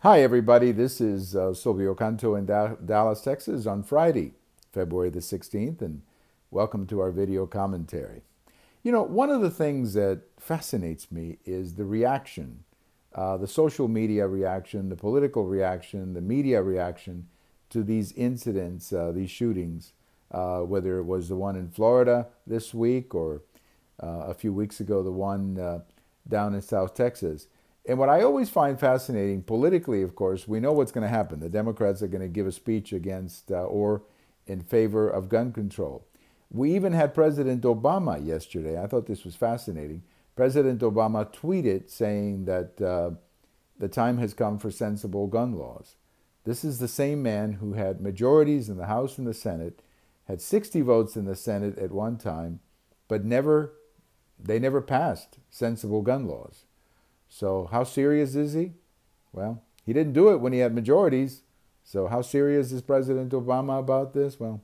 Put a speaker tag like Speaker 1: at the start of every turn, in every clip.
Speaker 1: Hi, everybody. This is Silvio Canto in Dallas, Texas on Friday, February the 16th, and welcome to our video commentary. You know, one of the things that fascinates me is the reaction, the social media reaction, the political reaction, the media reaction to these incidents, these shootings, whether it was the one in Florida this week or a few weeks ago, the one down in South Texas. And what I always find fascinating, politically, of course, we know what's going to happen. The Democrats are going to give a speech against or in favor of gun control. We even had President Obama yesterday. I thought this was fascinating. President Obama tweeted saying that the time has come for sensible gun laws. This is the same man who had majorities in the House and the Senate, had 60 votes in the Senate at one time, but they never passed sensible gun laws. So how serious is he? Well, he didn't do it when he had majorities. So how serious is President Obama about this? Well,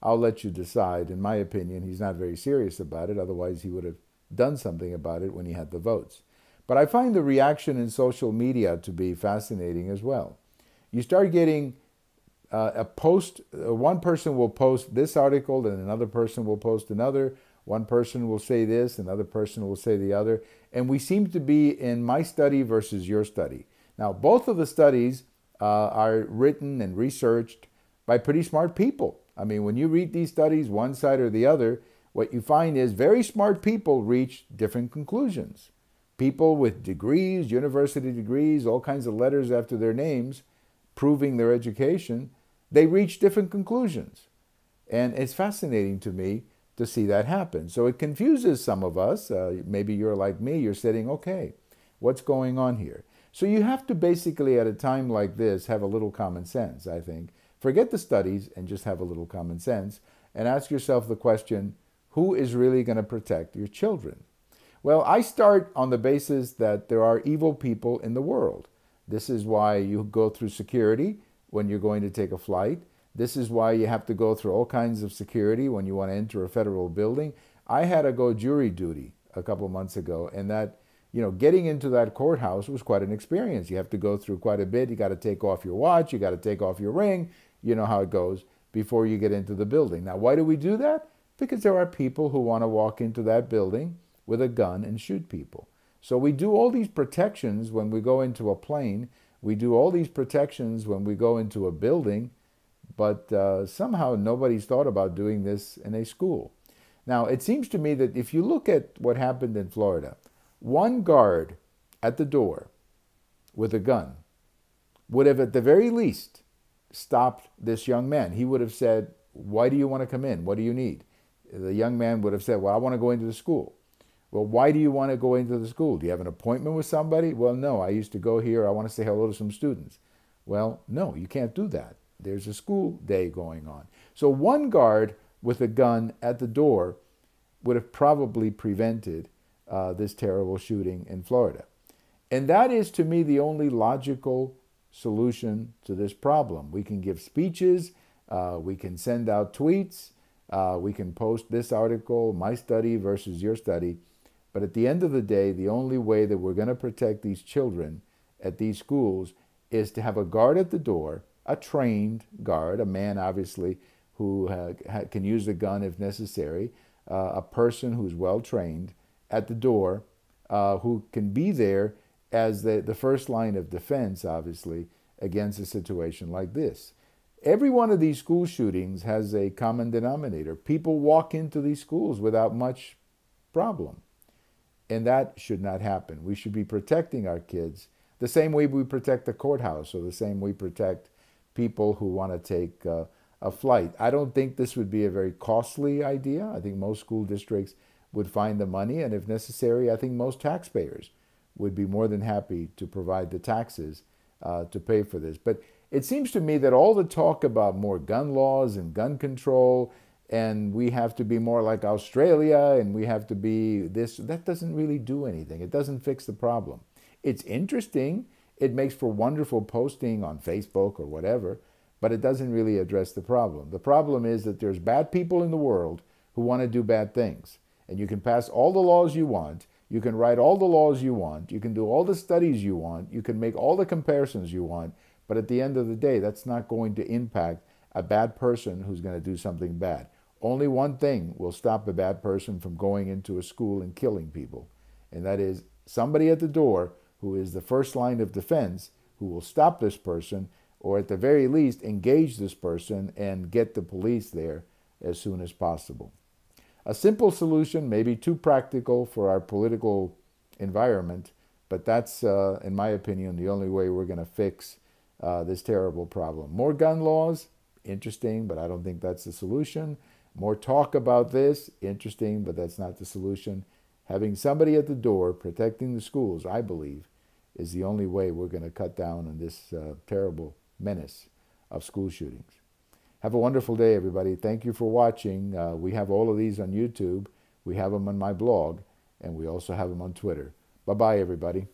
Speaker 1: I'll let you decide. In my opinion, he's not very serious about it. Otherwise, he would have done something about it when he had the votes. But I find the reaction in social media to be fascinating as well. You start getting a post, one person will post this article and another person will post another. One person will say this, another person will say the other. And we seem to be in my study versus your study. Now, both of the studies are written and researched by pretty smart people. I mean, when you read these studies, one side or the other, what you find is very smart people reach different conclusions. People with degrees, university degrees, all kinds of letters after their names, proving their education, they reach different conclusions. And it's fascinating to me to see that happen. So it confuses some of us. Maybe you're like me, you're saying, okay, what's going on here? So you have to basically, at a time like this, have a little common sense, I think. Forget the studies and just have a little common sense and ask yourself the question, who is really going to protect your children? Well, I start on the basis that there are evil people in the world. This is why you go through security when you're going to take a flight. This is why you have to go through all kinds of security when you want to enter a federal building. I had to go jury duty a couple months ago, and that, getting into that courthouse was quite an experience. You have to go through quite a bit. You got to take off your watch, you got to take off your ring, you know how it goes, before you get into the building. Now, why do we do that? Because there are people who want to walk into that building with a gun and shoot people. So we do all these protections when we go into a plane. We do all these protections when we go into a building. But somehow nobody's thought about doing this in a school. Now, it seems to me that if you look at what happened in Florida, one guard at the door with a gun would have, at the very least, stopped this young man. He would have said, why do you want to come in? What do you need? The young man would have said, well, I want to go into the school. Well, why do you want to go into the school? Do you have an appointment with somebody? Well, no, I used to go here. I want to say hello to some students. Well, no, you can't do that. There's a school day going on. So one guard with a gun at the door would have probably prevented this terrible shooting in Florida. And that is, to me, the only logical solution to this problem. We can give speeches, we can send out tweets, we can post this article, my study versus your study. But at the end of the day, the only way that we're going to protect these children at these schools is to have a guard at the door, a trained guard, a man obviously who can use the gun if necessary, a person who's well trained at the door, who can be there as the first line of defense, obviously, against a situation like this. Every one of these school shootings has a common denominator. People walk into these schools without much problem. And that should not happen. We should be protecting our kids the same way we protect the courthouse, or the same way we protect people who want to take a flight. I don't think this would be a very costly idea. I think most school districts would find the money, and if necessary, I think most taxpayers would be more than happy to provide the taxes to pay for this. But it seems to me that all the talk about more gun laws and gun control, and we have to be more like Australia, and we have to be this, that doesn't really do anything. It doesn't fix the problem. It's interesting. It makes for wonderful posting on Facebook or whatever, but it doesn't really address the problem. The problem is that there's bad people in the world who want to do bad things. And you can pass all the laws you want. You can write all the laws you want. You can do all the studies you want. You can make all the comparisons you want. But at the end of the day, that's not going to impact a bad person who's going to do something bad. Only one thing will stop a bad person from going into a school and killing people. And that is somebody at the door who is the first line of defense who will stop this person, or at the very least engage this person and get the police there as soon as possible. A simple solution may be too practical for our political environment, but that's, in my opinion, the only way we're going to fix this terrible problem. More gun laws, interesting, but I don't think that's the solution. More talk about this, interesting, but that's not the solution. Having somebody at the door protecting the schools, I believe, is the only way we're going to cut down on this terrible menace of school shootings. Have a wonderful day, everybody. Thank you for watching. We have all of these on YouTube. We have them on my blog, and we also have them on Twitter. Bye-bye, everybody.